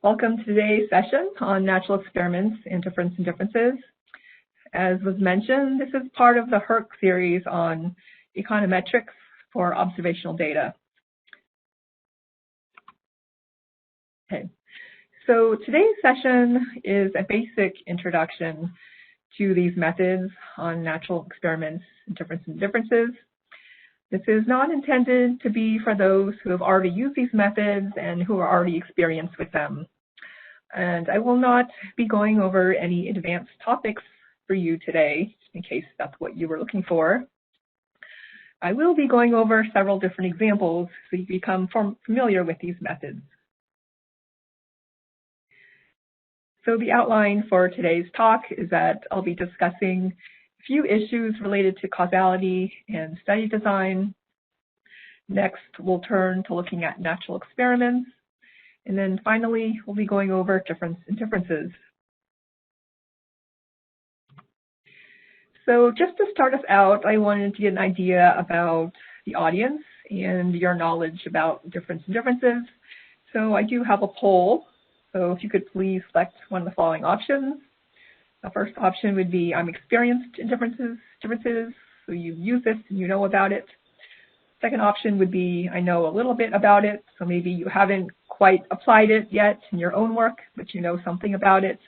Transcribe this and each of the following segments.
Welcome to today's session on natural experiments, interference and differences. As was mentioned, this is part of the HERC series on econometrics for observational data. Okay, so today's session is a basic introduction to these methods on natural experiments, interference and differences. This is not intended to be for those who have already used these methods and who are already experienced with them. And I will not be going over any advanced topics for you today, in case that's what you were looking for. I will be going over several different examples so you become familiar with these methods. So the outline for today's talk is that I'll be discussing a few issues related to causality and study design. Next, we'll turn to looking at natural experiments. And then finally, we'll be going over difference and differences. So just to start us out, I wanted to get an idea about the audience and your knowledge about difference and differences. So I do have a poll. So if you could please select one of the following options. The first option would be I'm experienced in differences. So you've used this and you know about it. Second option would be I know a little bit about it. So maybe you haven't quite applied it yet in your own work, but you know something about it.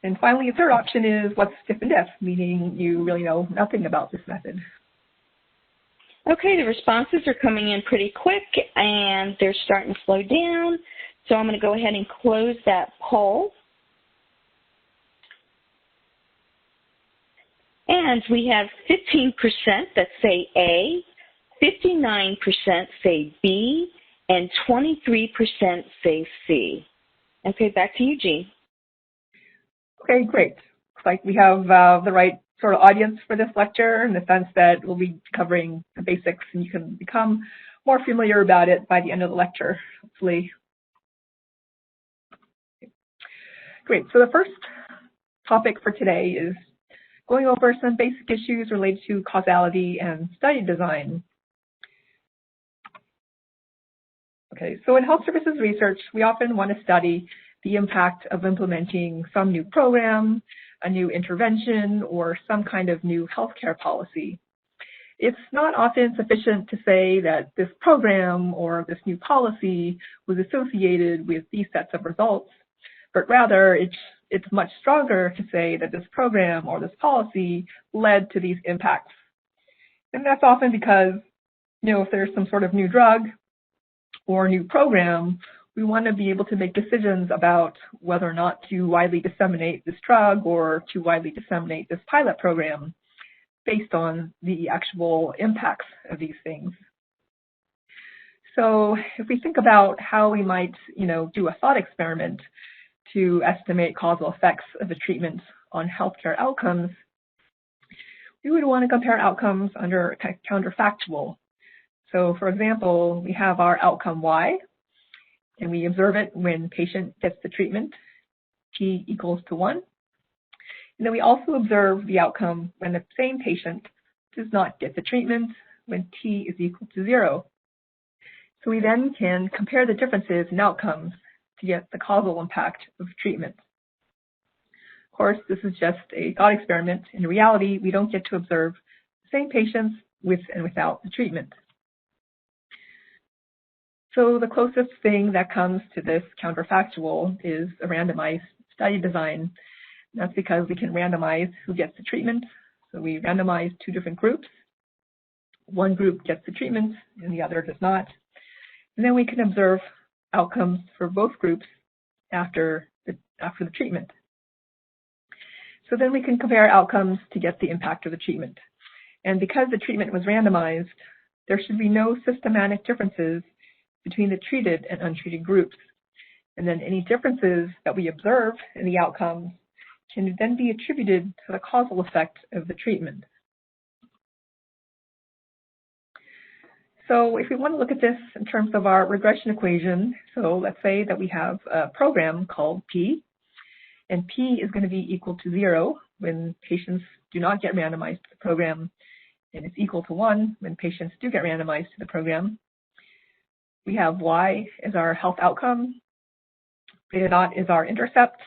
And finally, a third option is what's stiff and deaf, meaning you really know nothing about this method. Okay, the responses are coming in pretty quick and they're starting to slow down. So I'm going to go ahead and close that poll. And we have 15% that say A, 59% say B, and 23% say C. Okay, back to you, Jean. Okay, great. Looks like we have the right sort of audience for this lecture in the sense that we'll be covering the basics and you can become more familiar about it by the end of the lecture, hopefully. Great, so the first topic for today is going over some basic issues related to causality and study design. Okay, so in health services research, we often want to study the impact of implementing some new program, a new intervention, or some kind of new healthcare policy. It's not often sufficient to say that this program or this new policy was associated with these sets of results, but rather it's much stronger to say that this program or this policy led to these impacts. And that's often because, if there's some sort of new drug or new program, we want to be able to make decisions about whether or not to widely disseminate this drug or to widely disseminate this pilot program based on the actual impacts of these things. So if we think about how we might, do a thought experiment to estimate causal effects of a treatment on healthcare outcomes, we would want to compare outcomes under counterfactual. So for example, we have our outcome Y, and we observe it when patient gets the treatment, T equals to 1. And then we also observe the outcome when the same patient does not get the treatment, when T is equal to 0. So we then can compare the differences in outcomes to get the causal impact of treatment. Of course, this is just a thought experiment. In reality, we don't get to observe the same patients with and without the treatment. So the closest thing that comes to this counterfactual is a randomized study design. That's because we can randomize who gets the treatment. So we randomize two different groups. One group gets the treatment and the other does not. And then we can observe outcomes for both groups after the treatment. So then we can compare outcomes to get the impact of the treatment. And because the treatment was randomized, there should be no systematic differences between the treated and untreated groups. And then any differences that we observe in the outcomes can then be attributed to the causal effect of the treatment. So if we want to look at this in terms of our regression equation, so let's say that we have a program called P, and P is going to be equal to 0 when patients do not get randomized to the program, and it's equal to 1 when patients do get randomized to the program. We have Y as our health outcome, Beta naught is our intercept.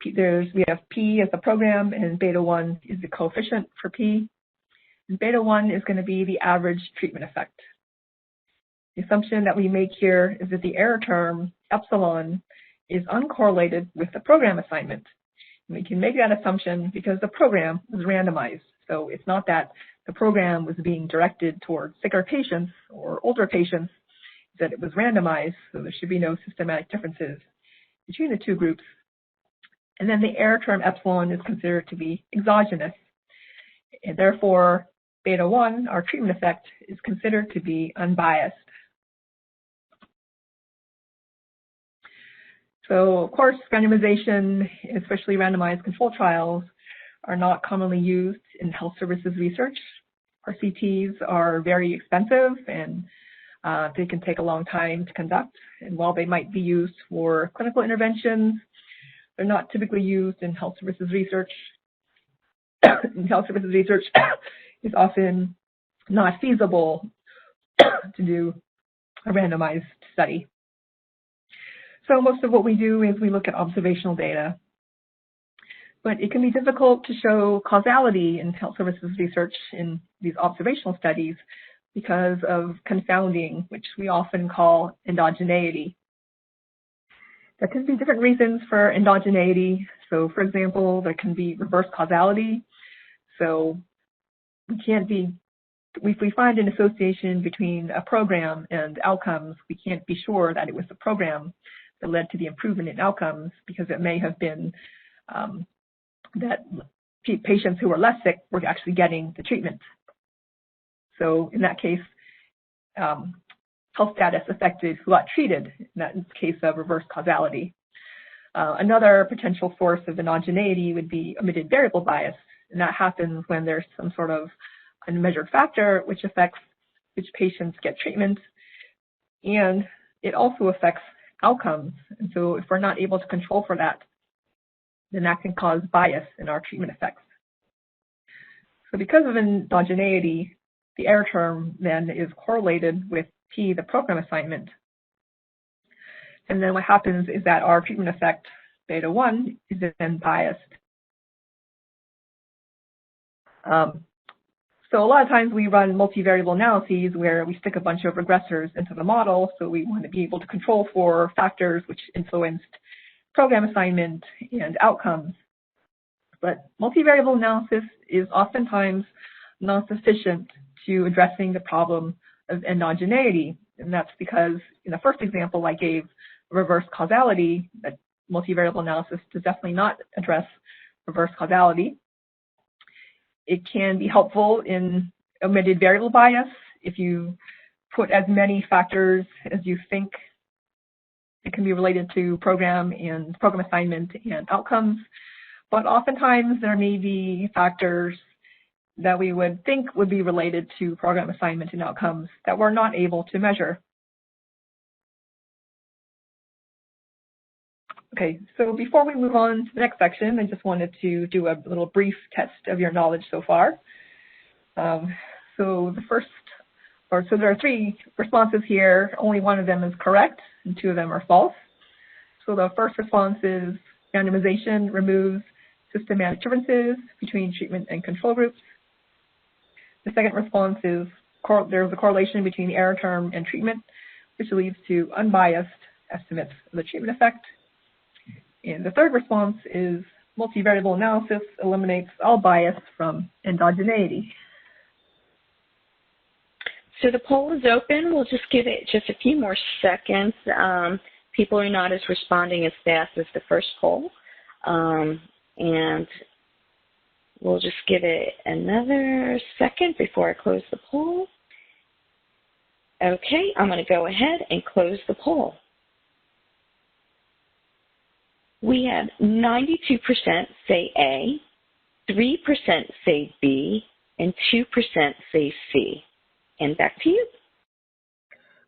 We have P as the program, and beta 1 is the coefficient for P. And beta 1 is going to be the average treatment effect. The assumption that we make here is that the error term, epsilon, is uncorrelated with the program assignment. And we can make that assumption because the program was randomized. So it's not that the program was being directed towards sicker patients or older patients, that it was randomized, so there should be no systematic differences between the two groups. And then the error term epsilon is considered to be exogenous. And therefore, beta 1, our treatment effect, is considered to be unbiased. So, of course, randomization, especially randomized control trials, are not commonly used in health services research. RCTs are very expensive and they can take a long time to conduct. And while they might be used for clinical interventions, they're not typically used in health services research. Health services research is often not feasible to do a randomized study. So most of what we do is we look at observational data. But it can be difficult to show causality in health services research in these observational studies because of confounding, which we often call endogeneity. There can be different reasons for endogeneity. So, for example, there can be reverse causality. So if we find an association between a program and outcomes, we can't be sure that it was the program that led to the improvement in outcomes, because it may have been that patients who were less sick were actually getting the treatment. So in that case, health status affected who got treated. In that case of reverse causality. Another potential source of endogeneity would be omitted variable bias, and that happens when there's some sort of unmeasured factor which affects which patients get treatment, and it also affects outcomes. And so if we're not able to control for that, then that can cause bias in our treatment effects. So because of endogeneity, the error term then is correlated with P, the program assignment. And then what happens is that our treatment effect, beta 1, is then biased. So a lot of times we run multivariable analyses where we stick a bunch of regressors into the model. So we want to be able to control for factors which influenced program assignment and outcomes. But multivariable analysis is oftentimes not sufficient to addressing the problem of endogeneity. And that's because in the first example I gave, reverse causality, that multivariable analysis does definitely not address reverse causality. It can be helpful in omitted variable bias if you put as many factors as you think it can be related to program assignment and outcomes. But oftentimes there may be factors that we would think would be related to program assignment and outcomes that we're not able to measure. Okay, so before we move on to the next section, I just wanted to do a little brief test of your knowledge so far. So there are 3 responses here. Only one of them is correct, and 2 of them are false. So the first response is randomization removes systematic differences between treatment and control groups. The second response is there's a correlation between the error term and treatment, which leads to unbiased estimates of the treatment effect. And the third response is multivariable analysis eliminates all bias from endogeneity. So the poll is open. We'll just give it just a few more seconds. People are not responding as fast as the first poll. And we'll just give it another second before I close the poll. Okay, I'm going to go ahead and close the poll. We have 92% say A, 3% say B, and 2% say C. And back to you.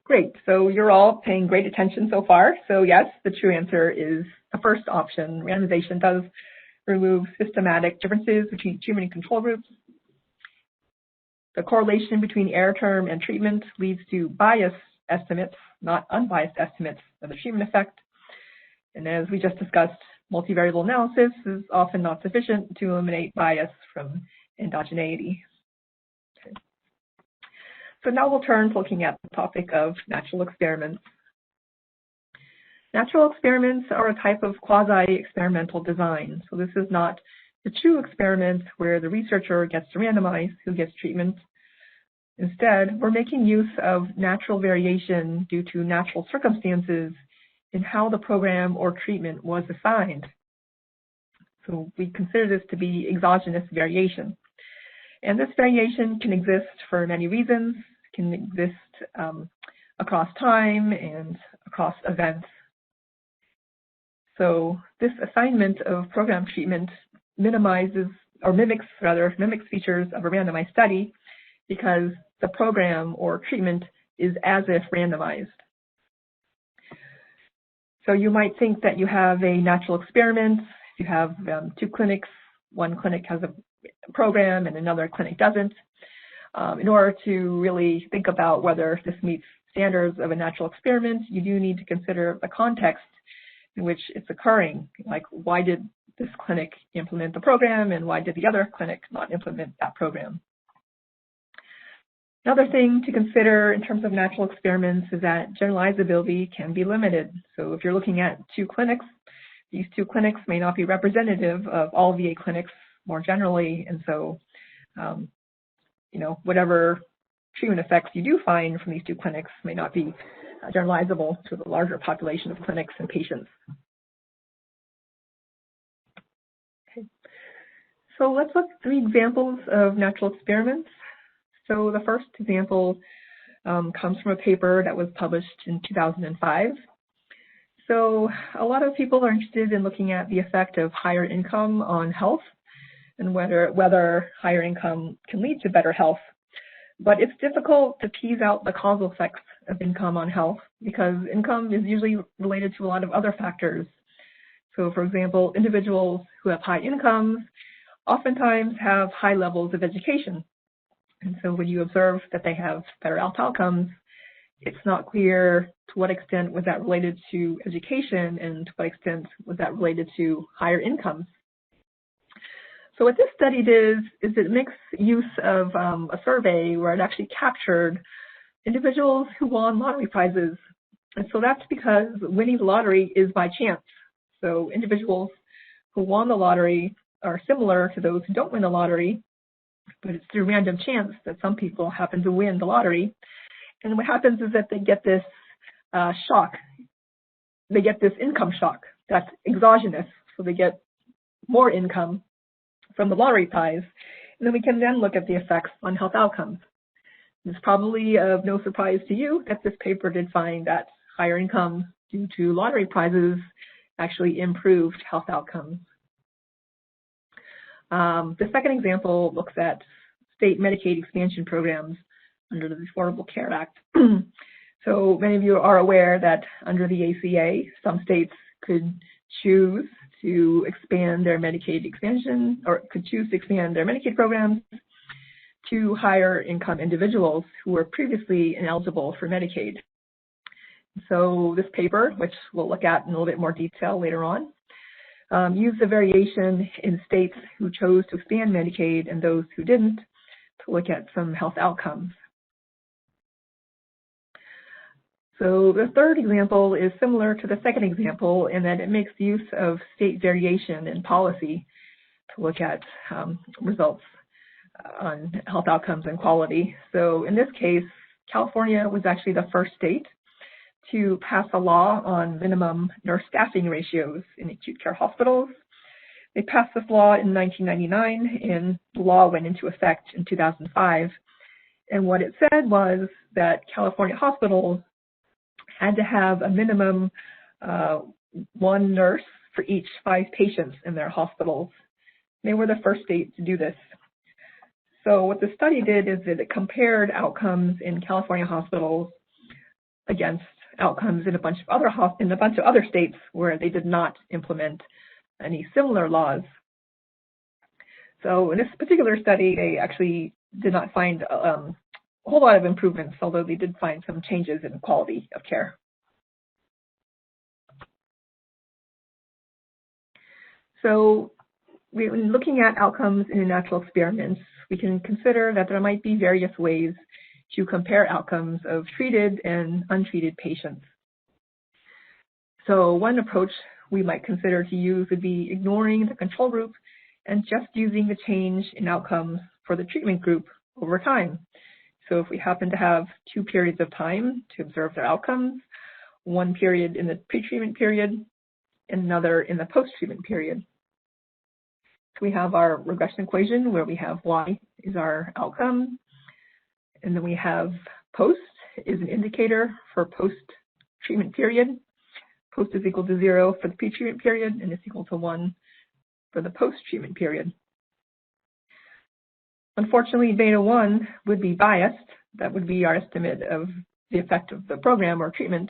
Great. So you're all paying great attention so far. So yes, the true answer is the first option. Randomization does remove systematic differences between treatment and control groups. The correlation between error term and treatment leads to biased estimates, not unbiased estimates of the treatment effect. And as we just discussed, multivariable analysis is often not sufficient to eliminate bias from endogeneity. Okay. So now we'll turn to looking at the topic of natural experiments. Natural experiments are a type of quasi-experimental design. So this is not the true experiment where the researcher gets to randomize who gets treatment. Instead, we're making use of natural variation due to natural circumstances in how the program or treatment was assigned. So we consider this to be exogenous variation. And this variation can exist for many reasons, can exist across time and across events. So this assignment of program treatment mimics features of a randomized study because the program or treatment is as if randomized. So you might think that you have a natural experiment. If you have two clinics, one clinic has a program and another clinic doesn't. In order to really think about whether this meets standards of a natural experiment, you do need to consider the context in which it's occurring. Like, why did this clinic implement the program and why did the other clinic not implement that program? Another thing to consider in terms of natural experiments is that generalizability can be limited. So if you're looking at two clinics, these two clinics may not be representative of all VA clinics more generally, and so whatever treatment effects you do find from these two clinics may not be generalizable to the larger population of clinics and patients. Okay. So let's look at 3 examples of natural experiments. So the first example comes from a paper that was published in 2005. So a lot of people are interested in looking at the effect of higher income on health and whether higher income can lead to better health. But it's difficult to tease out the causal effects of income on health because income is usually related to a lot of other factors. So for example, individuals who have high incomes oftentimes have high levels of education. And so when you observe that they have better health outcomes, it's not clear to what extent was that related to education and to what extent was that related to higher incomes. So what this study did is it makes use of a survey where it actually captured individuals who won lottery prizes. And so that's because winning the lottery is by chance. So individuals who won the lottery are similar to those who don't win the lottery, but it's through random chance that some people happen to win the lottery. And what happens is that they get this shock. They get this income shock that's exogenous. So they get more income from the lottery prize. And then we can then look at the effects on health outcomes. It's probably of no surprise to you that this paper did find that higher income due to lottery prizes actually improved health outcomes. The second example looks at state Medicaid expansion programs under the Affordable Care Act. So many of you are aware that under the ACA, some states could choose to expand their Medicaid expansion, or could choose to expand their Medicaid programs to higher income individuals who were previously ineligible for Medicaid. So this paper, which we'll look at in a little bit more detail later on, used the variation in states who chose to expand Medicaid and those who didn't to look at some health outcomes. So the third example is similar to the second example in that it makes use of state variation in policy to look at results on health outcomes and quality. So in this case, California was actually the first state to pass a law on minimum nurse staffing ratios in acute care hospitals. They passed this law in 1999, and the law went into effect in 2005. And what it said was that California hospitals had to have a minimum 1 nurse for each 5 patients in their hospitals. They were the first state to do this. So what the study did is that it compared outcomes in California hospitals against outcomes in a bunch of other states where they did not implement any similar laws. So in this particular study, they actually did not find a whole lot of improvements, although they did find some changes in quality of care. So when looking at outcomes in natural experiments, we can consider that there might be various ways to compare outcomes of treated and untreated patients. So one approach we might consider to use would be ignoring the control group and just using the change in outcomes for the treatment group over time. So if we happen to have 2 periods of time to observe their outcomes, one period in the pre-treatment period and another in the post-treatment period. So we have our regression equation where we have y is our outcome, and then we have post is an indicator for post-treatment period. Post is equal to 0 for the pre-treatment period, and it's equal to 1 for the post-treatment period. Unfortunately, beta 1 would be biased. That would be our estimate of the effect of the program or treatment.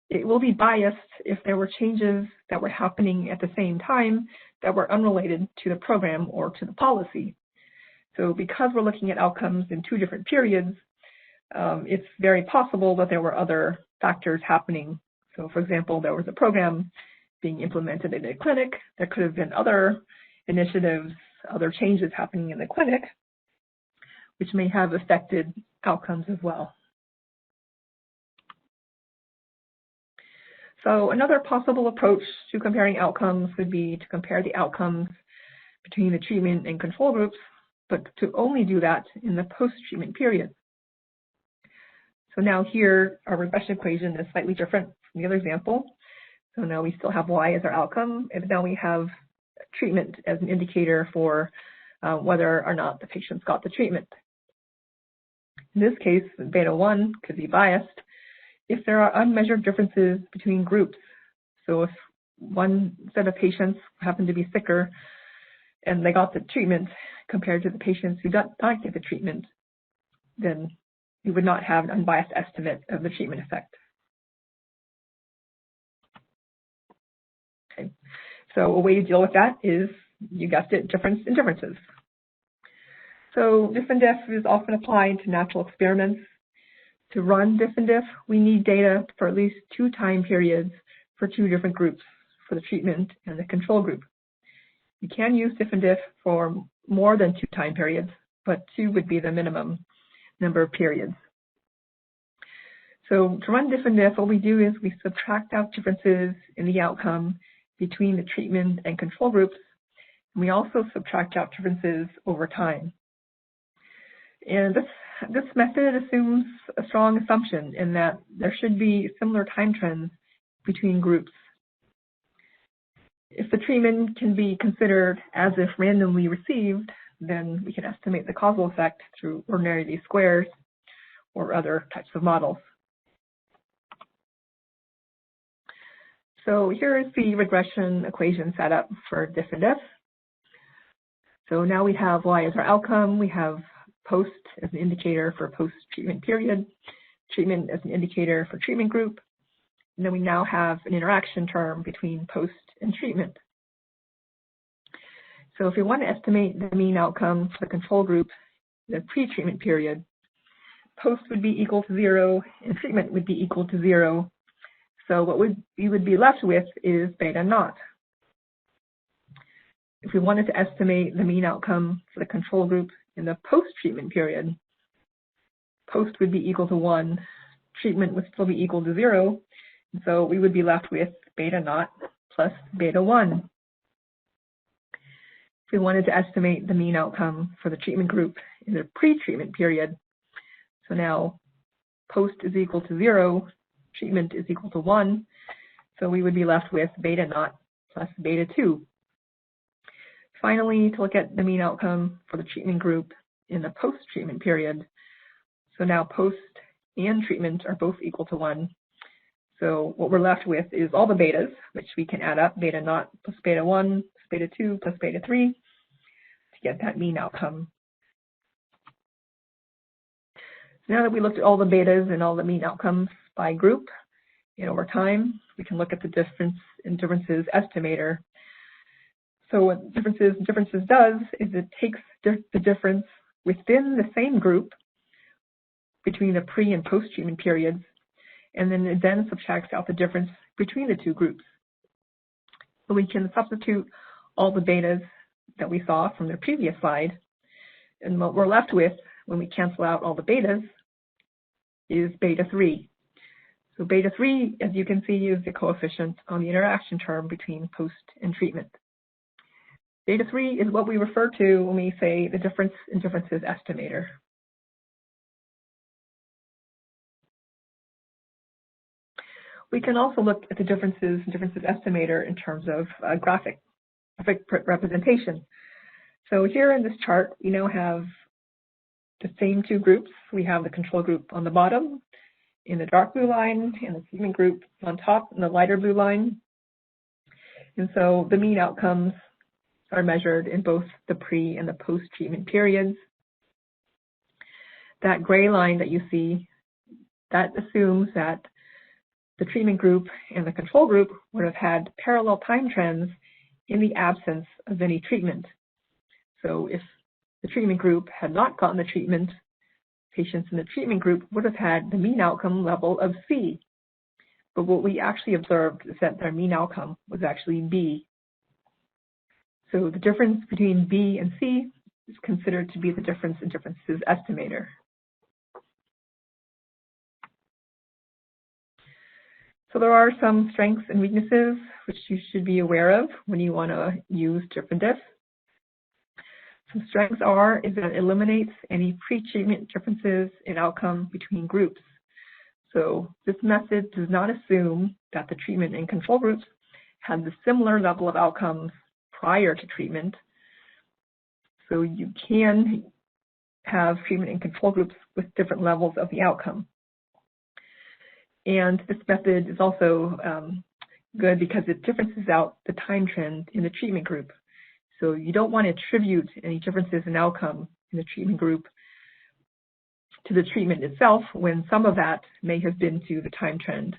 It will be biased if there were changes that were happening at the same time that were unrelated to the program or to the policy. So because we're looking at outcomes in 2 different periods, it's very possible that there were other factors happening. So for example, there was a program being implemented in a clinic. There could have been other initiatives, other changes happening in the clinic, which may have affected outcomes as well. So another possible approach to comparing outcomes would be to compare the outcomes between the treatment and control groups, but to only do that in the post-treatment period. So now here, our regression equation is slightly different from the other example. So now we still have y as our outcome, and now we have treatment as an indicator for whether or not the patients got the treatment. In this case, beta 1 could be biased if there are unmeasured differences between groups. So if one set of patients happen to be sicker and they got the treatment compared to the patients who did not get the treatment, then we would not have an unbiased estimate of the treatment effect. Okay. So a way to deal with that is, you guessed it, difference in differences. So diff and diff is often applied to natural experiments. To run diff and diff, we need data for at least 2 time periods for 2 different groups, for the treatment and the control group. You can use diff and diff for more than 2 time periods, but 2 would be the minimum number of periods. So to run diff and diff, what we do is we subtract out differences in the outcome between the treatment and control groups, and we also subtract out differences over time. And this method assumes a strong assumption in that there should be similar time trends between groups. If the treatment can be considered as if randomly received, then we can estimate the causal effect through ordinary least squares or other types of models. So here is the regression equation set up for diff and diff. So now we have y as our outcome, we have post as an indicator for post-treatment period, treatment as an indicator for treatment group, and then we now have an interaction term between post and treatment. So if we want to estimate the mean outcome for the control group in the pre-treatment period, post would be equal to 0 and treatment would be equal to 0. So what we would be left with is beta naught. If we wanted to estimate the mean outcome for the control group in the post-treatment period, post would be equal to 1, treatment would still be equal to 0, and so we would be left with beta naught plus beta 1. If we wanted to estimate the mean outcome for the treatment group in the pre-treatment period, so now post is equal to 0, treatment is equal to 1, so we would be left with beta naught plus beta 2. Finally, to look at the mean outcome for the treatment group in the post-treatment period. So now post and treatment are both equal to 1. So what we're left with is all the betas, which we can add up, beta naught plus beta 1 plus beta 2 plus beta 3 to get that mean outcome. So now that we looked at all the betas and all the mean outcomes by group and over time, we can look at the difference in differences estimator. So what differences does is it takes the difference within the same group between the pre and post-treatment periods, and then it then subtracts out the difference between the 2 groups. So we can substitute all the betas that we saw from the previous slide. And what we're left with when we cancel out all the betas is beta 3. So beta 3, as you can see, is the coefficient on the interaction term between post and treatment. Beta 3 is what we refer to when we say the difference in differences estimator. We can also look at the differences in differences estimator in terms of graphic representation. So here in this chart, we now have the same two groups. We have the control group on the bottom in the dark blue line and the treatment group on top in the lighter blue line. And so the mean outcomes are measured in both the pre and the post-treatment periods. That gray line that you see, that assumes that the treatment group and the control group would have had parallel time trends in the absence of any treatment. So if the treatment group had not gotten the treatment, patients in the treatment group would have had the mean outcome level of C. But what we actually observed is that their mean outcome was actually B. So the difference between B and C is considered to be the difference in differences estimator. So there are some strengths and weaknesses which you should be aware of when you want to use different diff. Some strengths is that it eliminates any pre-treatment differences in outcome between groups. So this method does not assume that the treatment and control groups had the similar level of outcomes prior to treatment. So you can have treatment and control groups with different levels of the outcome. And this method is also good because it differences out the time trend in the treatment group. So you don't want to attribute any differences in outcome in the treatment group to the treatment itself when some of that may have been to the time trend.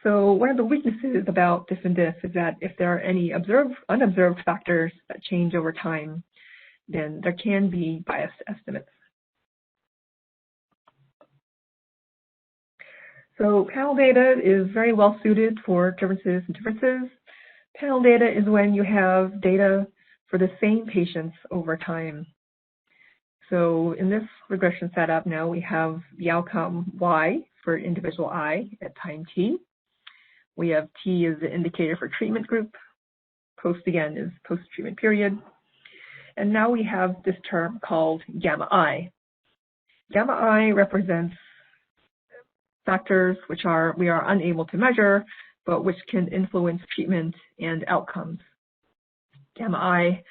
So one of the weaknesses about diff and diff is that if there are any unobserved factors that change over time, then there can be biased estimates. So panel data is very well suited for differences and differences. Panel data is when you have data for the same patients over time. So in this regression setup now we have the outcome Y for individual I at time T. We have T as the indicator for treatment group. Post again is post-treatment period. And now we have this term called gamma I. Gamma I represents factors which we are unable to measure, but which can influence treatment and outcomes. Gamma I,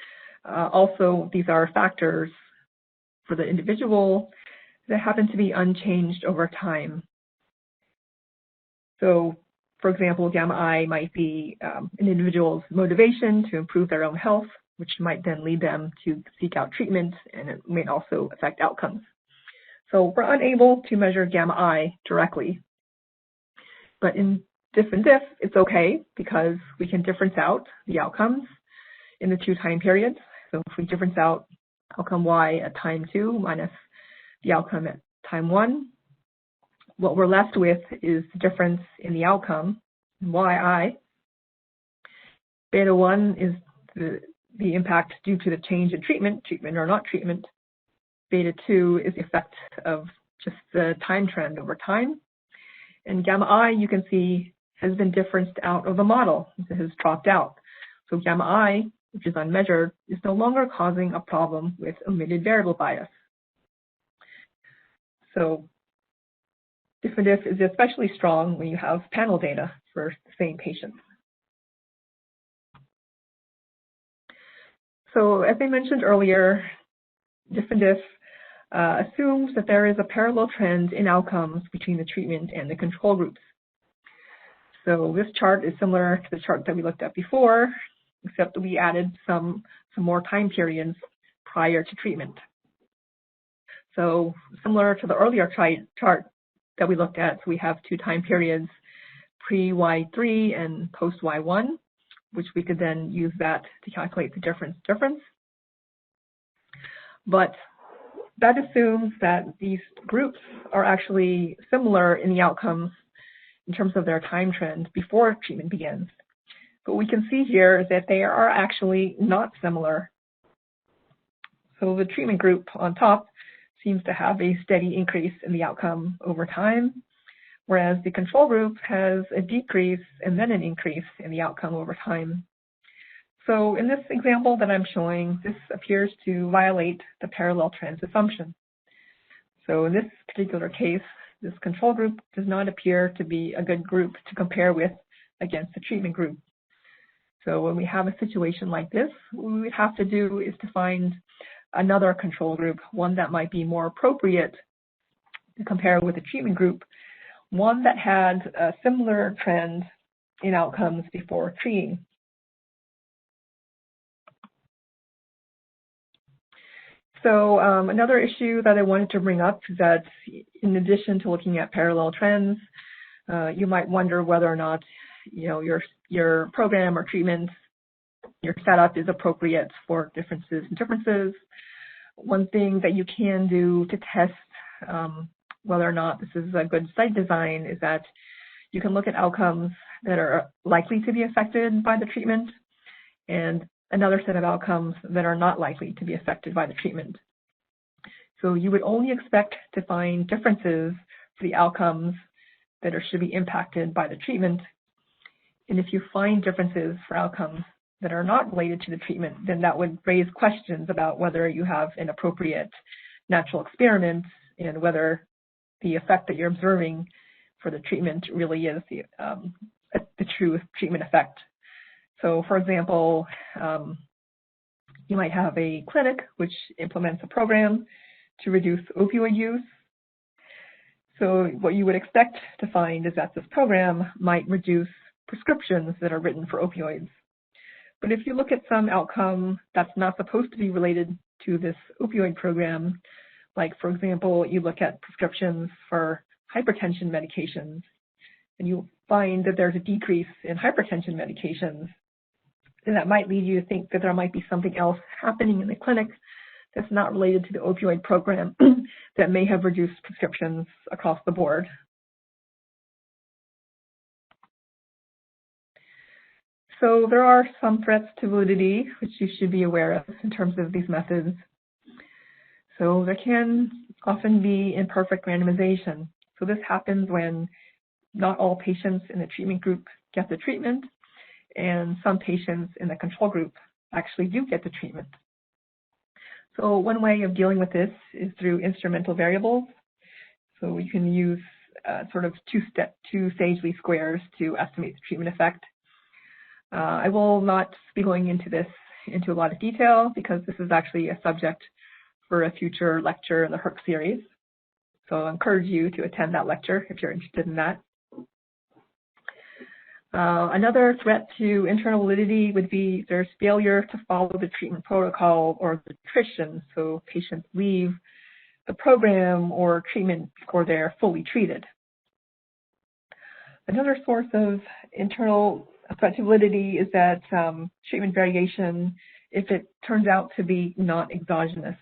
also these are factors for the individual that happen to be unchanged over time. So, for example, gamma I might be an individual's motivation to improve their own health, which might then lead them to seek out treatment, and it may also affect outcomes. So we're unable to measure gamma I directly. But in diff and diff, it's okay because we can difference out the outcomes in the two time periods. So if we difference out outcome Y at time 2 minus the outcome at time 1, what we're left with is the difference in the outcome, YI. Beta 1 is the impact due to the change in treatment or not treatment. Beta 2 is the effect of just the time trend over time. And gamma I, you can see, has been differenced out of the model. It has dropped out. So gamma I, which is unmeasured, is no longer causing a problem with omitted variable bias. So diff and diff is especially strong when you have panel data for the same patients. So as I mentioned earlier, diff and diff assumes that there is a parallel trend in outcomes between the treatment and the control groups. So this chart is similar to the chart that we looked at before, except that we added some more time periods prior to treatment. So similar to the earlier chart that we looked at, we have two time periods, pre-Y3 and post-Y1, which we could then use that to calculate the difference. But that assumes that these groups are actually similar in the outcomes in terms of their time trend before treatment begins. But we can see here that they are actually not similar. So the treatment group on top seems to have a steady increase in the outcome over time, whereas the control group has a decrease and then an increase in the outcome over time. So in this example that I'm showing, this appears to violate the parallel trends assumption. So in this particular case, this control group does not appear to be a good group to compare with against the treatment group. So when we have a situation like this, what we would have to do is to find another control group, one that might be more appropriate to compare with the treatment group, one that had a similar trend in outcomes before treating. So another issue that I wanted to bring up is that in addition to looking at parallel trends, you might wonder whether or not your program or treatment, your setup is appropriate for differences and differences. One thing that you can do to test whether or not this is a good study design is that you can look at outcomes that are likely to be affected by the treatment and another set of outcomes that are not likely to be affected by the treatment. So you would only expect to find differences for the outcomes that should be impacted by the treatment. And if you find differences for outcomes that are not related to the treatment, then that would raise questions about whether you have an appropriate natural experiment and whether the effect that you're observing for the treatment really is the true treatment effect. So for example, you might have a clinic which implements a program to reduce opioid use. So what you would expect to find is that this program might reduce prescriptions that are written for opioids. But if you look at some outcome that's not supposed to be related to this opioid program, like for example, you look at prescriptions for hypertension medications, and you find that there's a decrease in hypertension medications, and that might lead you to think that there might be something else happening in the clinic that's not related to the opioid program that may have reduced prescriptions across the board. So there are some threats to validity which you should be aware of in terms of these methods. So there can often be imperfect randomization. So this happens when not all patients in the treatment group get the treatment, and some patients in the control group actually do get the treatment. So one way of dealing with this is through instrumental variables. So you can use sort of two-stage least squares to estimate the treatment effect. I will not be going into a lot of detail because this is actually a subject for a future lecture in the HERC series. So I encourage you to attend that lecture if you're interested in that. Another threat to internal validity would be there's failure to follow the treatment protocol or the attrition, so patients leave the program or treatment before they're fully treated. Another source of internal threat to validity is that treatment variation, if it turns out to be not exogenous.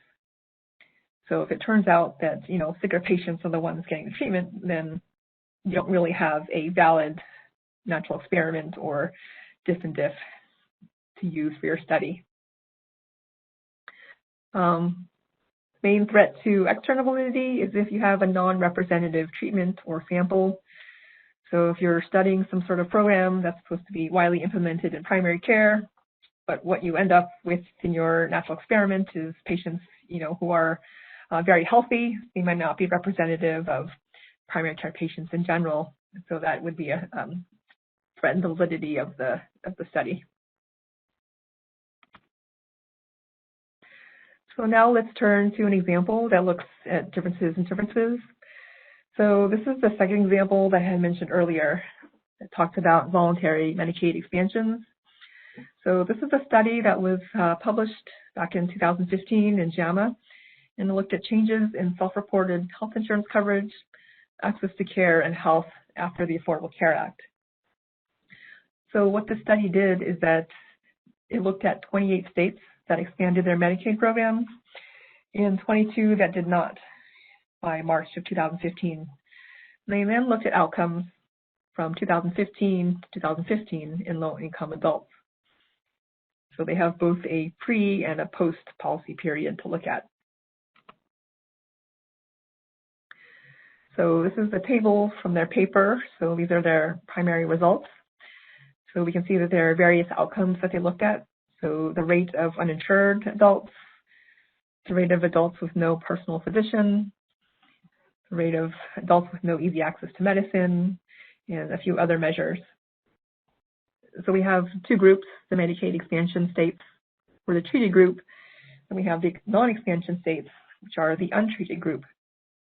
So if it turns out that sicker patients are the ones getting the treatment, then you don't really have a valid natural experiment or diff and diff to use for your study. Main threat to external validity is if you have a non-representative treatment or sample. So if you're studying some sort of program that's supposed to be widely implemented in primary care, but what you end up with in your natural experiment is patients who are very healthy, they might not be representative of primary care patients in general. So that would be a threaten the validity of the study. So now let's turn to an example that looks at differences and differences. So this is the second example that I had mentioned earlier. It talked about voluntary Medicaid expansions. So this is a study that was published back in 2015 in JAMA, and it looked at changes in self-reported health insurance coverage, access to care, and health after the Affordable Care Act. So what the study did is that it looked at 28 states that expanded their Medicaid programs and 22 that did not by March of 2015. They then looked at outcomes from 2015 to 2015 in low-income adults. So they have both a pre and a post policy period to look at. So this is the table from their paper. So these are their primary results. So we can see that there are various outcomes that they looked at. So the rate of uninsured adults, the rate of adults with no personal physician, the rate of adults with no easy access to medicine, and a few other measures. So we have two groups, the Medicaid expansion states for the treated group, and we have the non-expansion states, which are the untreated group.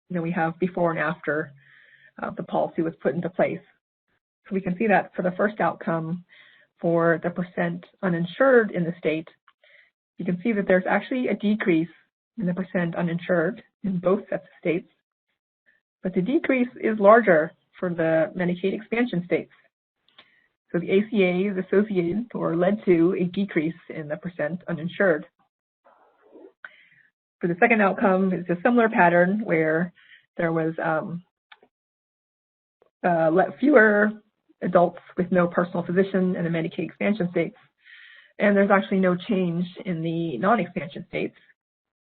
And then we have before and after the policy was put into place. So we can see that for the first outcome, for the percent uninsured in the state, you can see that there's actually a decrease in the percent uninsured in both sets of states, but the decrease is larger for the Medicaid expansion states. So the ACA is associated or led to a decrease in the percent uninsured. For the second outcome, it's a similar pattern where there was fewer adults with no personal physician in the Medicaid expansion states, and there's actually no change in the non-expansion states.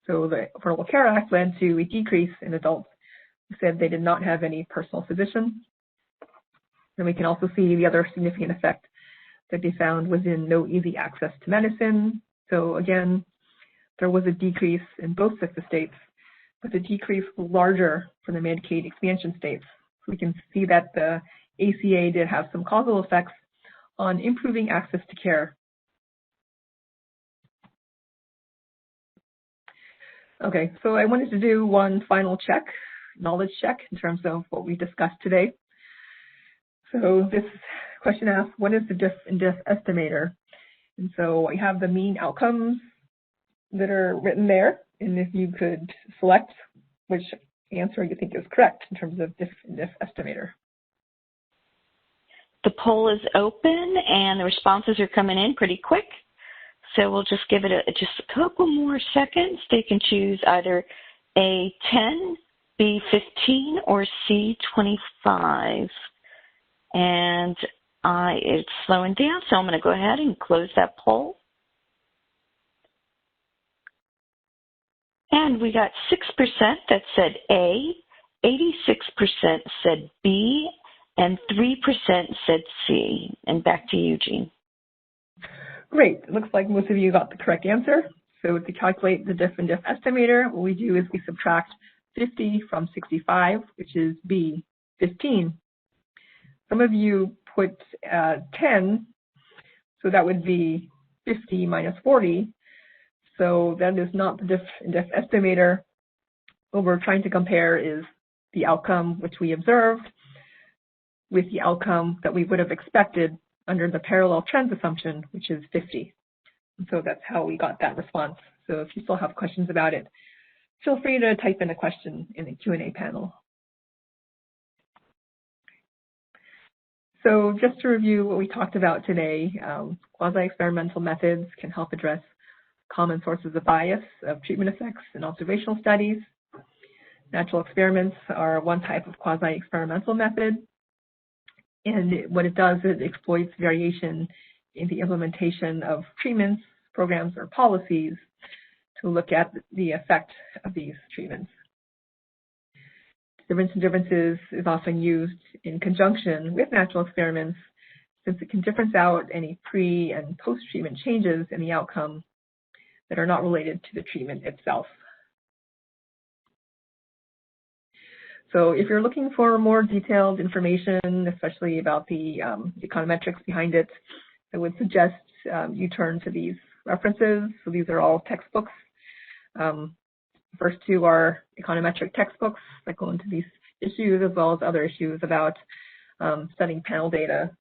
So the Affordable Care Act led to a decrease in adults who said they did not have any personal physician. And we can also see the other significant effect that they found was in no easy access to medicine. So again, there was a decrease in both sets of states, but the decrease was larger for the Medicaid expansion states. So we can see that the ACA did have some causal effects on improving access to care. Okay, so I wanted to do one final check, knowledge check, in terms of what we discussed today. So this question asks, what is the diff and diff estimator? And so I have the mean outcomes that are written there, and if you could select which answer you think is correct in terms of diff and diff estimator. The poll is open and the responses are coming in pretty quick. So we'll just give it just a couple more seconds. They can choose either A10, B15, or C25. And it's slowing down, so I'm going to go ahead and close that poll. And we got 6% that said A, 86% said B, and 3% said C. And back to you, Jean. Great. It looks like most of you got the correct answer. So to calculate the diff and diff estimator, what we do is we subtract 50 from 65, which is B, 15. Some of you put 10, so that would be 50 minus 40. So that is not the diff and diff estimator. What we're trying to compare is the outcome which we observed with the outcome that we would have expected under the parallel trends assumption, which is 50. And so that's how we got that response. So if you still have questions about it, feel free to type in a question in the Q&A panel. So just to review what we talked about today, quasi-experimental methods can help address common sources of bias of treatment effects in observational studies. Natural experiments are one type of quasi-experimental method. And what it does is it exploits variation in the implementation of treatments, programs, or policies to look at the effect of these treatments. Difference in differences is often used in conjunction with natural experiments since it can difference out any pre- and post-treatment changes in the outcome that are not related to the treatment itself. So if you're looking for more detailed information, especially about the econometrics behind it, I would suggest you turn to these references. So these are all textbooks. First two are econometric textbooks that go into these issues as well as other issues about studying panel data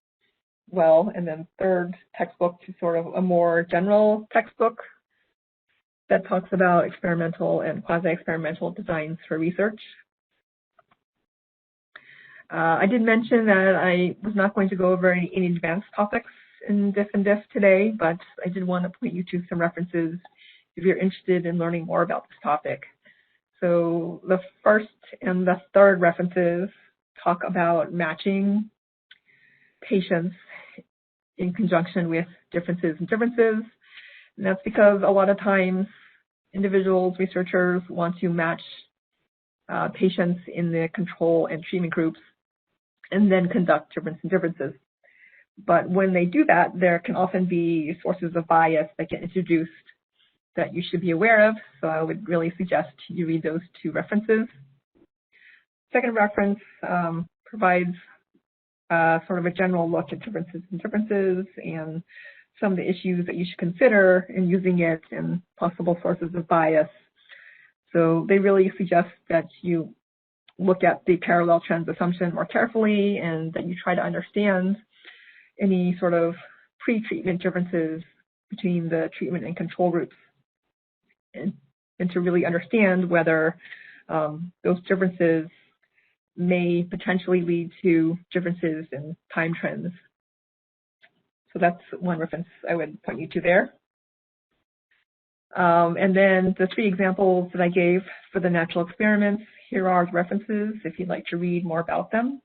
well. And then third textbook is sort of a more general textbook that talks about experimental and quasi-experimental designs for research. I did mention that I was not going to go over any advanced topics in diff and diff today, but I did want to point you to some references if you're interested in learning more about this topic. So the first and the third references talk about matching patients in conjunction with differences and differences. And that's because a lot of times individuals, researchers want to match patients in the control and treatment groups and then conduct difference and differences. But when they do that, there can often be sources of bias that get introduced that you should be aware of. So I would really suggest you read those two references. Second reference provides sort of a general look at differences and differences and some of the issues that you should consider in using it and possible sources of bias. So they really suggest that you look at the parallel trends assumption more carefully and that you try to understand any sort of pre-treatment differences between the treatment and control groups and to really understand whether those differences may potentially lead to differences in time trends. So that's one reference I would point you to there. And then the three examples that I gave for the natural experiments, here are the references if you'd like to read more about them.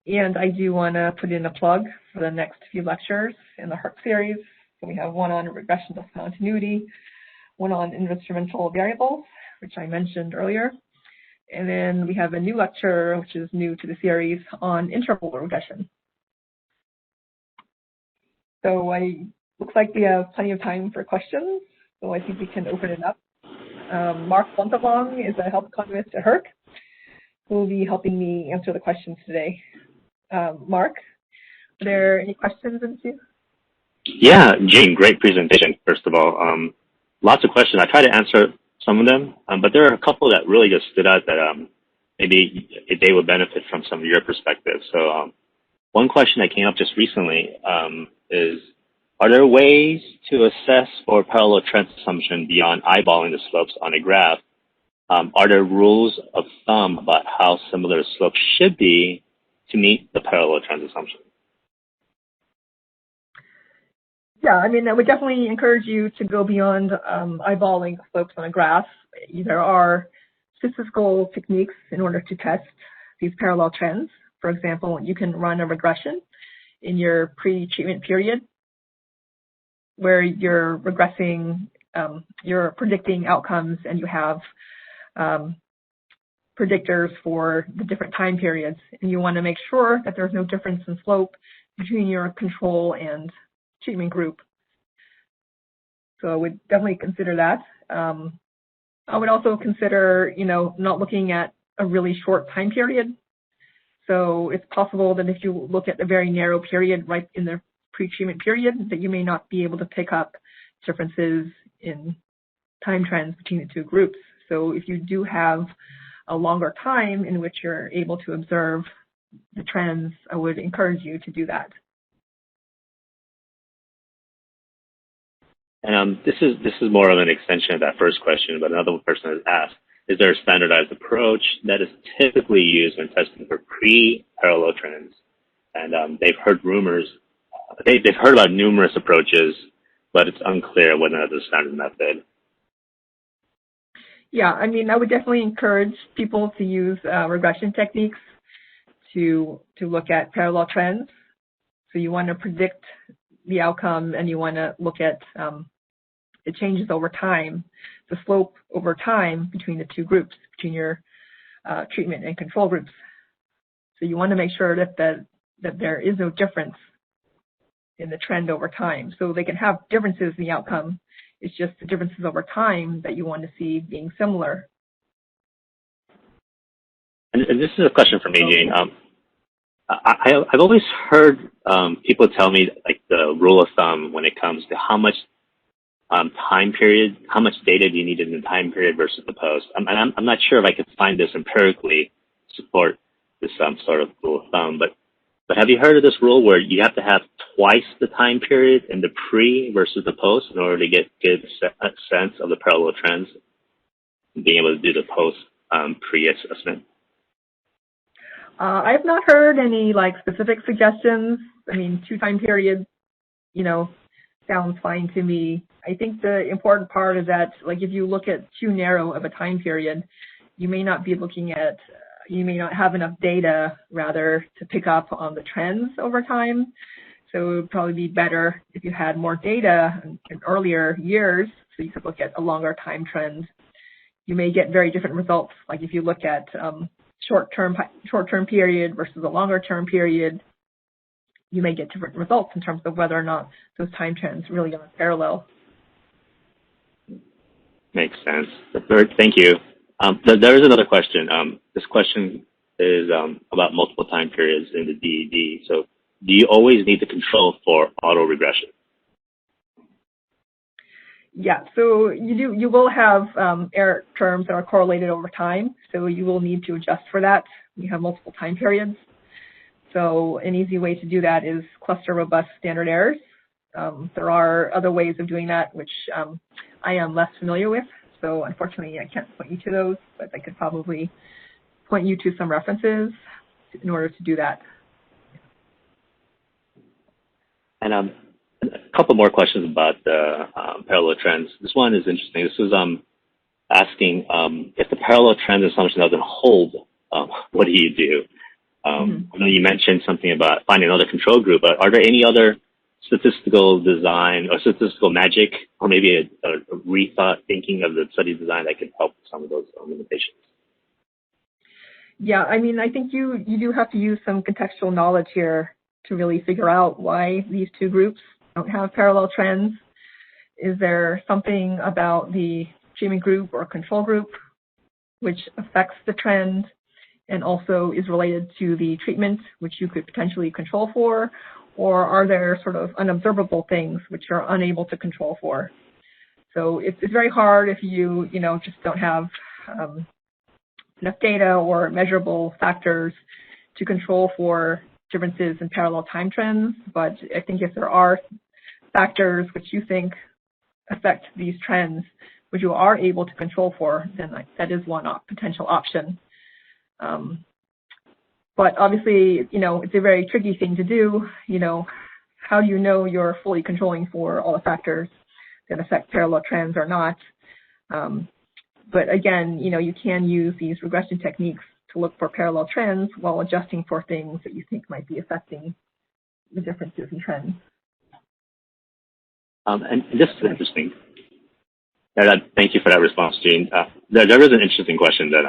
And I do want to put in a plug for the next few lectures in the HERC series. So we have one on regression to continuity, one on instrumental variables, which I mentioned earlier. And then we have a new lecture, which is new to the series, on interval regression. So looks like we have plenty of time for questions. So I think we can open it up. Mark Buntalong is a health economist at HERC, who will be helping me answer the questions today. Mark, are there any questions in you? Yeah, Jean, great presentation, first of all. Lots of questions. I try to answer some of them, but there are a couple that really just stood out that maybe they would benefit from some of your perspective. So one question that came up just recently is, are there ways to assess for parallel trend assumption beyond eyeballing the slopes on a graph? Are there rules of thumb about how similar slopes should be to meet the parallel trend assumption? Yeah, I mean, I would definitely encourage you to go beyond eyeballing slopes on a graph. There are statistical techniques in order to test these parallel trends. For example, you can run a regression in your pre-treatment period where you're regressing, you're predicting outcomes, and you have predictors for the different time periods. And you want to make sure that there's no difference in slope between your control and treatment group. So I would definitely consider that. I would also consider, not looking at a really short time period. So it's possible that if you look at a very narrow period right in the pre-treatment period, that you may not be able to pick up differences in time trends between the two groups. So if you do have a longer time in which you're able to observe the trends, I would encourage you to do that. And this is more of an extension of that first question, but another person has asked, is there a standardized approach that is typically used when testing for pre-parallel trends? And they've heard rumors, they've heard about numerous approaches, but it's unclear whether there's a standard method. Yeah, I mean, I would definitely encourage people to use regression techniques to look at parallel trends. So you want to predict the outcome, and you want to look at the changes over time, the slope over time between the two groups, between your treatment and control groups. So you want to make sure that there is no difference in the trend over time. So they can have differences in the outcome. It's just the differences over time that you want to see being similar. And this is a question for me, Jean. I've always heard people tell me like the rule of thumb when it comes to how much time period, how much data do you need in the time period versus the post. I'm not sure if I could find this empirically to support this sort of rule of thumb, but have you heard of this rule where you have to have twice the time period in the pre versus the post in order to get a sense of the parallel trends and being able to do the post pre-assessment? I've not heard any specific suggestions. I mean, 2 time periods, sounds fine to me. I think the important part is that if you look at too narrow of a time period, you may not be looking at you may not have enough data, rather, to pick up on the trends over time. So it would probably be better if you had more data in earlier years, so you could look at a longer time trend. You may get very different results, like if you look at short-term period versus a longer-term period, you may get different results in terms of whether or not those time trends really are parallel. Makes sense. Thank you. There is another question. This question is about multiple time periods in the DED. So do you always need to control for auto regression? Yeah, so you will have error terms that are correlated over time, so you will need to adjust for that. You have multiple time periods. So an easy way to do that is cluster robust standard errors. There are other ways of doing that, which I am less familiar with. So unfortunately, I can't point you to those, but I could probably point you to some references in order to do that. And a couple more questions about the parallel trends. This one is interesting. This was asking if the parallel trend assumption doesn't hold, what do you do? I know you mentioned something about finding another control group, but are there any other statistical design or statistical magic, or maybe a rethought thinking of the study design that could help some of those limitations? Yeah, I mean, I think you do have to use some contextual knowledge here to really figure out why these two groups don't have parallel trends. Is there something about the treatment group or control group which affects the trend and also is related to the treatment which you could potentially control for? Or are there sort of unobservable things which you're unable to control for? So it's very hard if you just don't have enough data or measurable factors to control for differences in parallel time trends. But I think if there are factors which you think affect these trends, which you are able to control for, then that is one potential option. But obviously, it's a very tricky thing to do. How do you know you're fully controlling for all the factors that affect parallel trends or not? But again, you can use these regression techniques to look for parallel trends while adjusting for things that you think might be affecting the differences in trends. And this is interesting. Thank you for that response, Jean. There is an interesting question that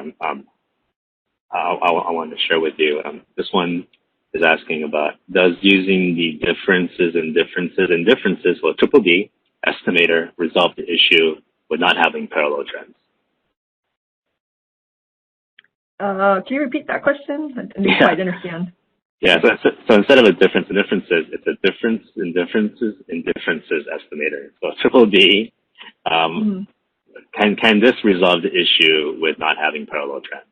I wanted to share with you. This one is asking about, does using the differences in differences in differences, well, triple D estimator, resolve the issue with not having parallel trends? Can you repeat that question? I didn't quite understand. Yeah, so instead of a difference in differences, it's a difference in differences in differences estimator. So triple D, can this resolve the issue with not having parallel trends?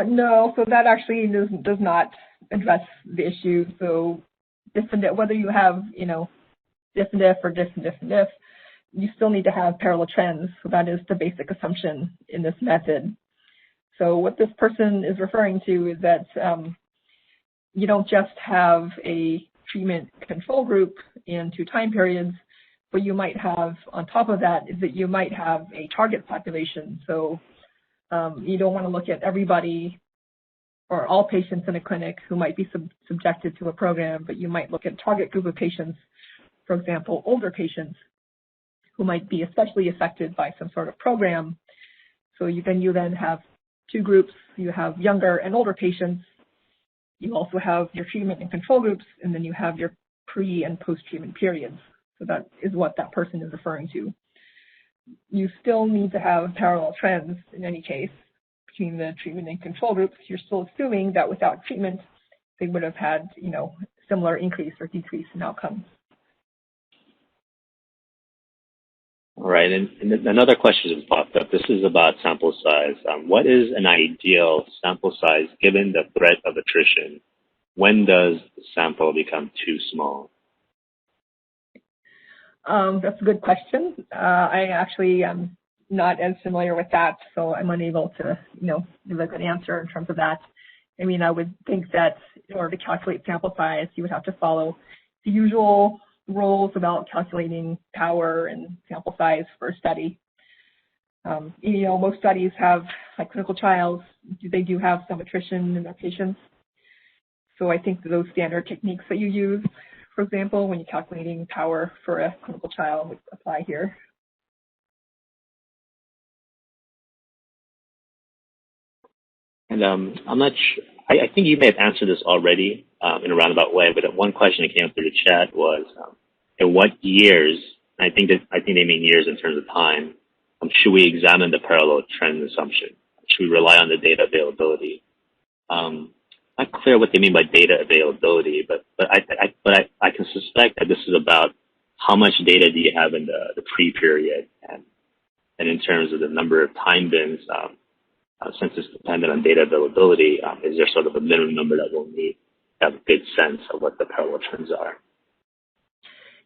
No, so that actually does not address the issue. So whether you have, diff and diff or diff and diff and diff, you still need to have parallel trends. So that is the basic assumption in this method. So what this person is referring to is that you don't just have a treatment control group in 2 time periods, but you might have, on top of that, is that you might have a target population. So you don't want to look at everybody or all patients in a clinic who might be subjected to a program, but you might look at a target group of patients, for example, older patients who might be especially affected by some sort of program. So you then have 2 groups. You have younger and older patients. You also have your treatment and control groups, and then you have your pre- and post-treatment periods. So that is what that person is referring to. You still need to have parallel trends in any case between the treatment and control groups. You're still assuming that without treatment, they would have had, similar increase or decrease in outcomes. All right, and another question has popped up. This is about sample size. What is an ideal sample size given the threat of attrition? When does the sample become too small? That's a good question. I actually am not as familiar with that, so I'm unable to, give a good answer in terms of that. I mean, I would think that in order to calculate sample size, you would have to follow the usual rules about calculating power and sample size for a study. Most studies have, like clinical trials, they do have some attrition in their patients. So I think those standard techniques that you use, for example, when you're calculating power for a clinical trial, would apply here. And I'm not sure, I think you may have answered this already in a roundabout way, but one question that came up through the chat was, in what years, I think they mean years in terms of time, should we examine the parallel trend assumption? Should we rely on the data availability? Not clear what they mean by data availability, but I can suspect that this is about how much data do you have in the pre-period, and in terms of the number of time bins, since it's dependent on data availability, is there sort of a minimum number that we'll need to have a good sense of what the parallel trends are?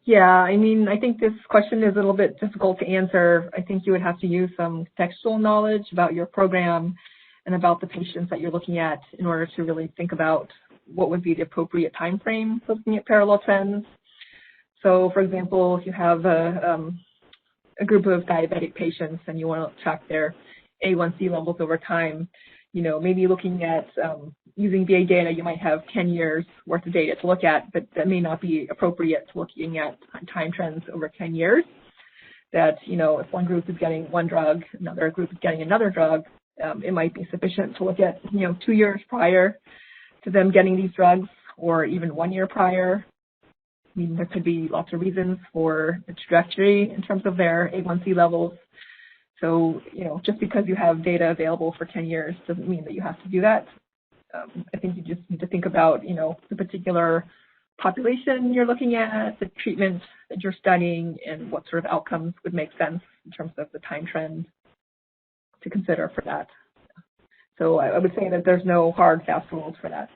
Yeah, I mean, I think this question is a little bit difficult to answer. I think you would have to use some textual knowledge about your program and about the patients that you're looking at in order to really think about what would be the appropriate time frame for looking at parallel trends. So, for example, if you have a group of diabetic patients and you want to track their A1C levels over time, maybe looking at using VA data, you might have 10 years worth of data to look at, but that may not be appropriate to looking at time trends over 10 years. That, if one group is getting one drug, another group is getting another drug, it might be sufficient to look at, 2 years prior to them getting these drugs, or even 1 year prior. I mean, there could be lots of reasons for the trajectory in terms of their A1C levels. So, just because you have data available for 10 years doesn't mean that you have to do that. I think you just need to think about, the particular population you're looking at, the treatment that you're studying, and what sort of outcomes would make sense in terms of the time trend to consider for that. So I would say that there's no hard, fast rules for that.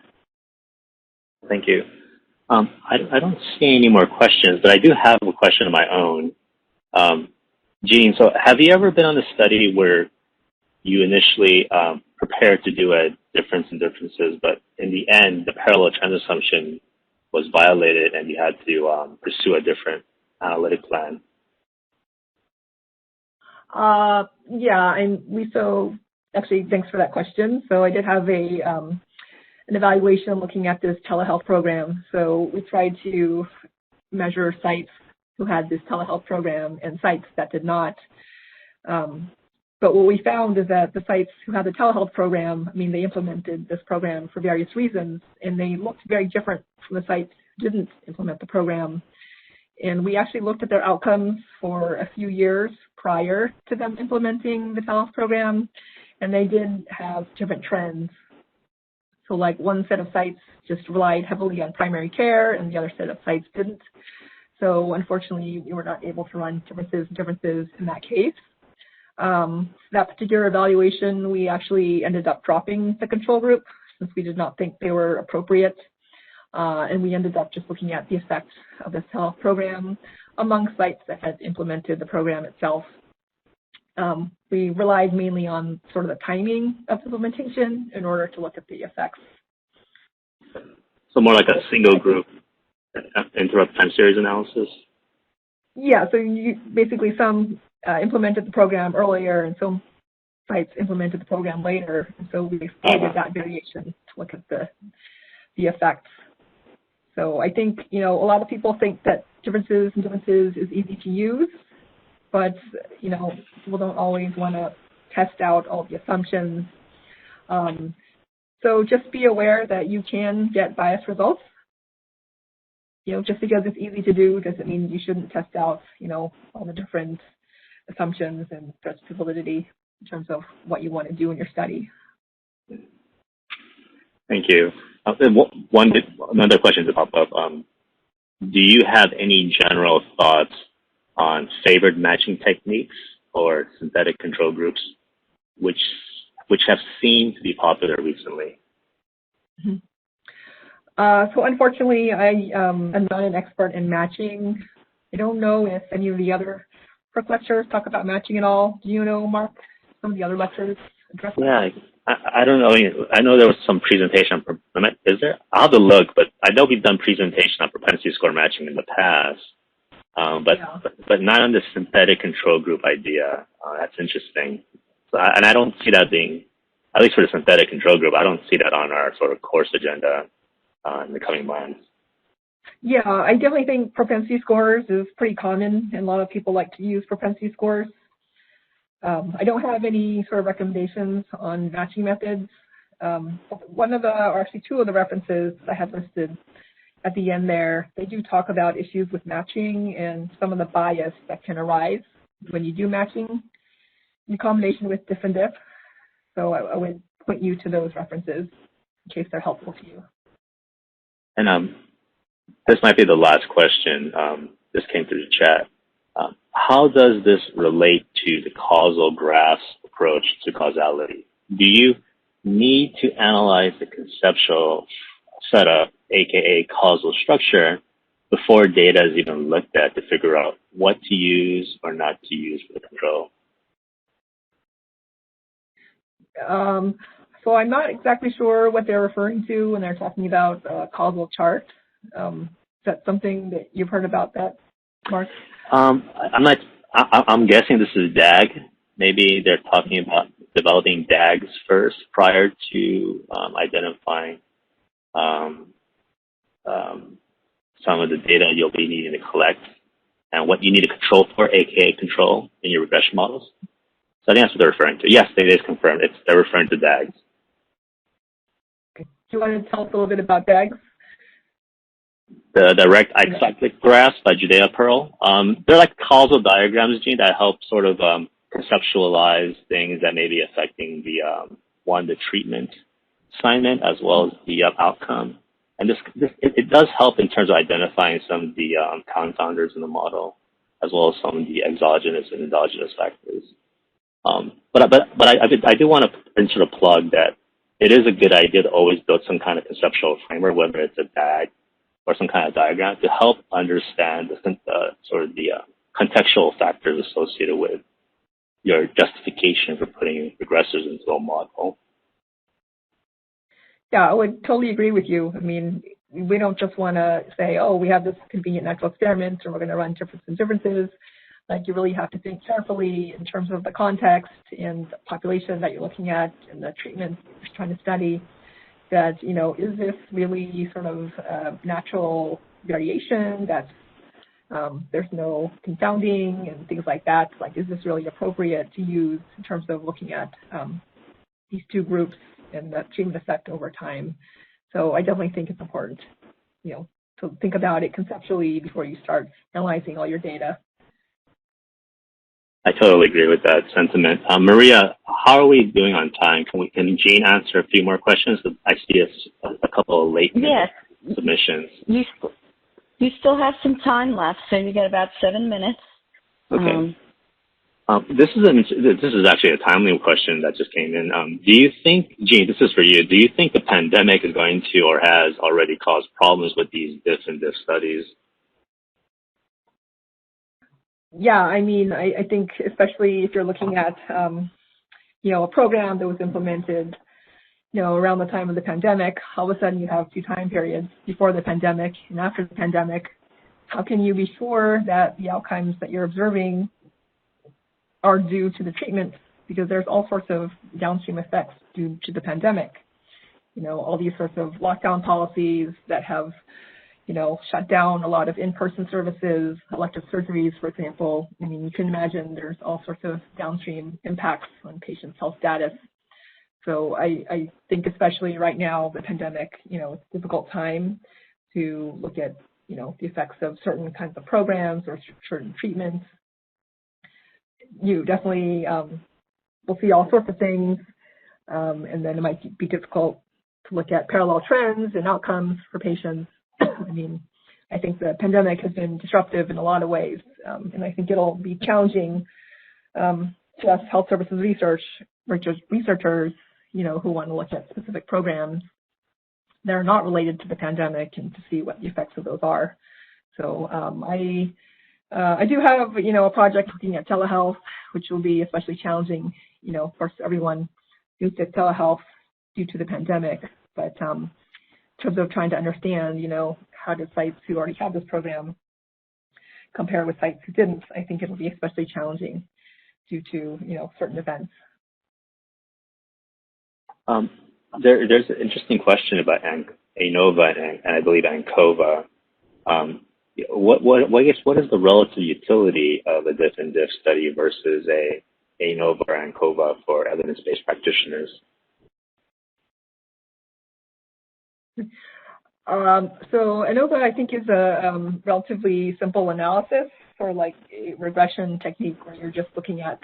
Thank you. I don't see any more questions, but I do have a question of my own. Jean, so have you ever been on a study where you initially prepared to do a difference in differences, but in the end, the parallel trend assumption was violated and you had to pursue a different analytic plan? Yeah, actually, thanks for that question. So I did have an evaluation looking at this telehealth program. So we tried to measure sites who had this telehealth program and sites that did not. But what we found is that the sites who had the telehealth program, they implemented this program for various reasons, and they looked very different from the sites who didn't implement the program. And we actually looked at their outcomes for a few years prior to them implementing the telehealth program, and they did have different trends. So like one set of sites just relied heavily on primary care, and the other set of sites didn't. So unfortunately, we were not able to run differences in that case. That particular evaluation, we actually ended up dropping the control group since we did not think they were appropriate. And we ended up just looking at the effects of this telehealth program among sites that had implemented the program itself. We relied mainly on sort of the timing of implementation in order to look at the effects. So more like a single group interrupt time series analysis? Yeah, so basically some implemented the program earlier and some sites implemented the program later. And so we exploited that variation to look at the effects. So I think, a lot of people think that differences is easy to use, but, people don't always want to test out all the assumptions. So just be aware that you can get biased results. Just because it's easy to do doesn't mean you shouldn't test out, all the different assumptions and test validity in terms of what you want to do in your study. Thank you. Another question to pop up. Do you have any general thoughts on favored matching techniques or synthetic control groups, which have seemed to be popular recently? Mm-hmm. So unfortunately, I am not an expert in matching. I don't know if any of the other HERC lectures talk about matching at all. Do you know, Mark, some of the other lectures address that? Yeah, I don't know. I know there was some presentation. Is there? I'll have to look, but I know we've done presentation on propensity score matching in the past. but not on the synthetic control group idea. That's interesting. So, and I don't see that being, at least for the synthetic control group, I don't see that on our sort of course agenda in the coming months. Yeah, I definitely think propensity scores is pretty common, and a lot of people like to use propensity scores. I don't have any sort of recommendations on matching methods. One of the, or actually two of the references I have listed at the end there, they do talk about issues with matching and some of the bias that can arise when you do matching in combination with diff and diff. So I would point you to those references in case they're helpful to you. And this might be the last question. This came through the chat. How does this relate to the causal graphs approach to causality? Do you need to analyze the conceptual setup, aka causal structure, before data is even looked at to figure out what to use or not to use for the control? So I'm not exactly sure what they're referring to when they're talking about causal chart. Is that something that you've heard about that, Mark? I'm guessing this is DAG. Maybe they're talking about developing DAGs first prior to identifying some of the data you'll be needing to collect and what you need to control for, aka control in your regression models. So I think that's what they're referring to. Yes, it is confirmed. They're referring to DAGs. Okay. Do you want to tell us a little bit about DAGs? The direct cyclic graphs by Judea Pearl. They're like causal diagrams, Jean, that help sort of conceptualize things that may be affecting the treatment assignment as well as the outcome. And it does help in terms of identifying some of the confounders in the model, as well as some of the exogenous and endogenous factors. But I do want to sort of plug that it is a good idea to always build some kind of conceptual framework, whether it's a DAG or some kind of diagram, to help understand the contextual factors associated with your justification for putting regressors into a model. Yeah, I would totally agree with you. I mean, we don't just want to say, oh, we have this convenient natural experiment and we're going to run differences. Like, you really have to think carefully in terms of the context and the population that you're looking at and the treatment you're trying to study. That, you know, is this really sort of natural variation that there's no confounding and things like that? Like, is this really appropriate to use in terms of looking at these two groups and the treatment effect over time? So I definitely think it's important, you know, to think about it conceptually before you start analyzing all your data. I totally agree with that sentiment. Maria, how are we doing on time? Can Jean answer a few more questions? I see a couple of late submissions. You still have some time left, so you got about 7 minutes. Okay. This is actually a timely question that just came in. Do you think, Jean, this is for you, do you think the pandemic is going to or has already caused problems with these diff and diff studies? Yeah, I mean, I think especially if you're looking at, you know, a program that was implemented, you know, around the time of the pandemic, all of a sudden you have two time periods, before the pandemic and after the pandemic. How can you be sure that the outcomes that you're observing are due to the treatment? Because there's all sorts of downstream effects due to the pandemic. You know, all these sorts of lockdown policies that have, you know, shut down a lot of in-person services, elective surgeries, for example. I mean, you can imagine there's all sorts of downstream impacts on patients' health status. So I think especially right now, the pandemic, you know, it's a difficult time to look at, you know, the effects of certain kinds of programs or certain treatments. You definitely will see all sorts of things, and then it might be difficult to look at parallel trends and outcomes for patients. I mean, I think the pandemic has been disruptive in a lot of ways, and I think it'll be challenging to us health services researchers, you know, who want to look at specific programs that are not related to the pandemic and to see what the effects of those are. So I do have, you know, a project looking at telehealth, which will be especially challenging. You know, of course, everyone used to telehealth due to the pandemic, but in terms of trying to understand, you know, how do sites who already have this program compare with sites who didn't, I think it'll be especially challenging due to, certain events. There's an interesting question about ANOVA and I believe ANCOVA. What is the relative utility of a diff and diff study versus a ANOVA or ANCOVA for evidence-based practitioners? So ANOVA, I think, is a relatively simple analysis for like a regression technique where you're just looking at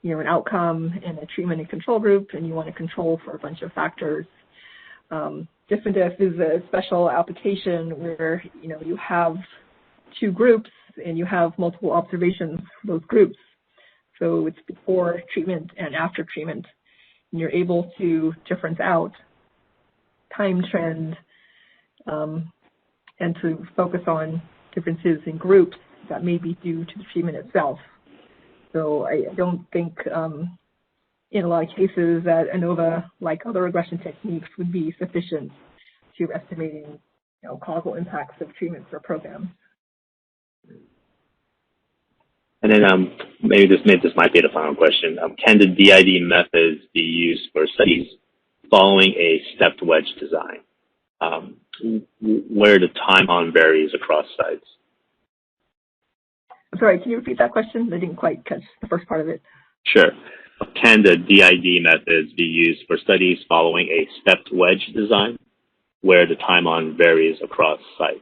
an outcome in a treatment and control group, and you want to control for a bunch of factors. Diff and diff is a special application where you have two groups and you have multiple observations for those groups. So it's before treatment and after treatment, and you're able to difference out time trend and to focus on differences in groups that may be due to the treatment itself. So I don't think in a lot of cases that ANOVA, like other regression techniques, would be sufficient to estimating causal impacts of treatments or programs. And then maybe this might be the final question. Can the DID methods be used for studies following a stepped wedge design, where the time on varies across sites? I'm sorry, can you repeat that question? I didn't quite catch the first part of it. Sure. Can the DID methods be used for studies following a stepped wedge design, where the time on varies across sites?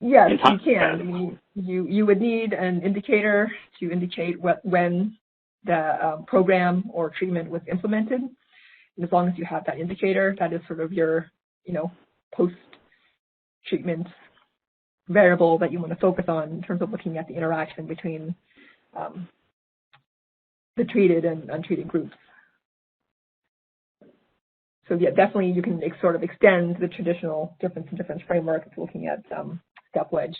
Yes, you can. I mean, you would need an indicator to indicate when the program or treatment was implemented. And as long as you have that indicator, that is sort of your, post-treatment variable that you want to focus on in terms of looking at the interaction between the treated and untreated groups. So yeah, definitely you can sort of extend the traditional difference in difference framework to looking at step wedge.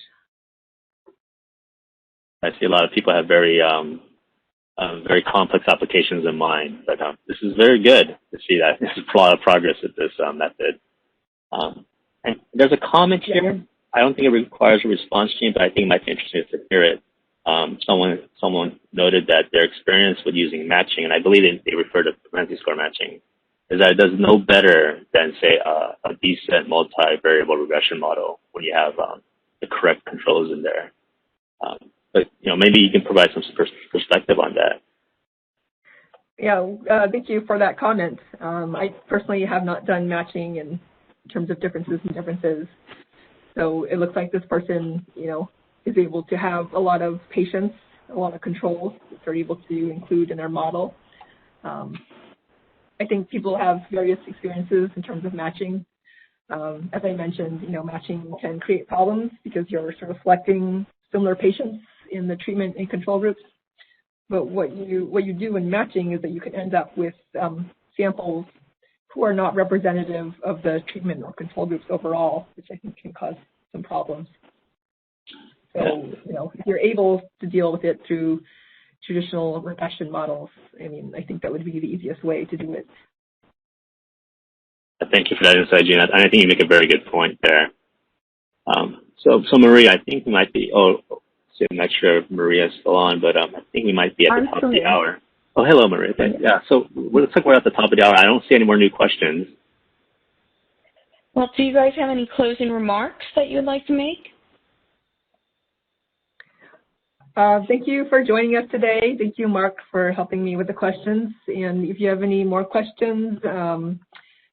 I see a lot of people have very complex applications in mind, but this is very good to see that there's a lot of progress with this method. And there's a comment here. I don't think it requires a response, Jean, but I think it might be interesting to hear it. Someone noted that their experience with using matching, and I believe they refer to propensity score matching, is that it does no better than, say, a decent multivariable regression model when you have the correct controls in there. But maybe you can provide some perspective on that. Yeah, thank you for that comment. I personally have not done matching in terms of differences and differences. So it looks like this person, is able to have a lot of patience, a lot of controls that they're able to include in their model. I think people have various experiences in terms of matching. As I mentioned, matching can create problems because you're sort of selecting similar patients in the treatment and control groups. But what you do in matching is that you can end up with samples who are not representative of the treatment or control groups overall, which I think can cause some problems. So, if you're able to deal with it through traditional regression models, I think that would be the easiest way to do it. Thank you for that insight, Jean. I think you make a very good point there. So Marie, I think we might be, I'm not sure if Maria is still on, but I think we might be at the top of the hour. Oh, hello, Maria. Yeah, so looks like we're at the top of the hour. I don't see any more new questions. Well, do you guys have any closing remarks that you would like to make? Thank you for joining us today. Thank you, Mark, for helping me with the questions. And if you have any more questions,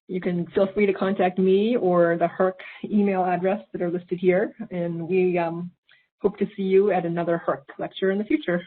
you can feel free to contact me or the HERC email address that are listed here. And we hope to see you at another HERC lecture in the future.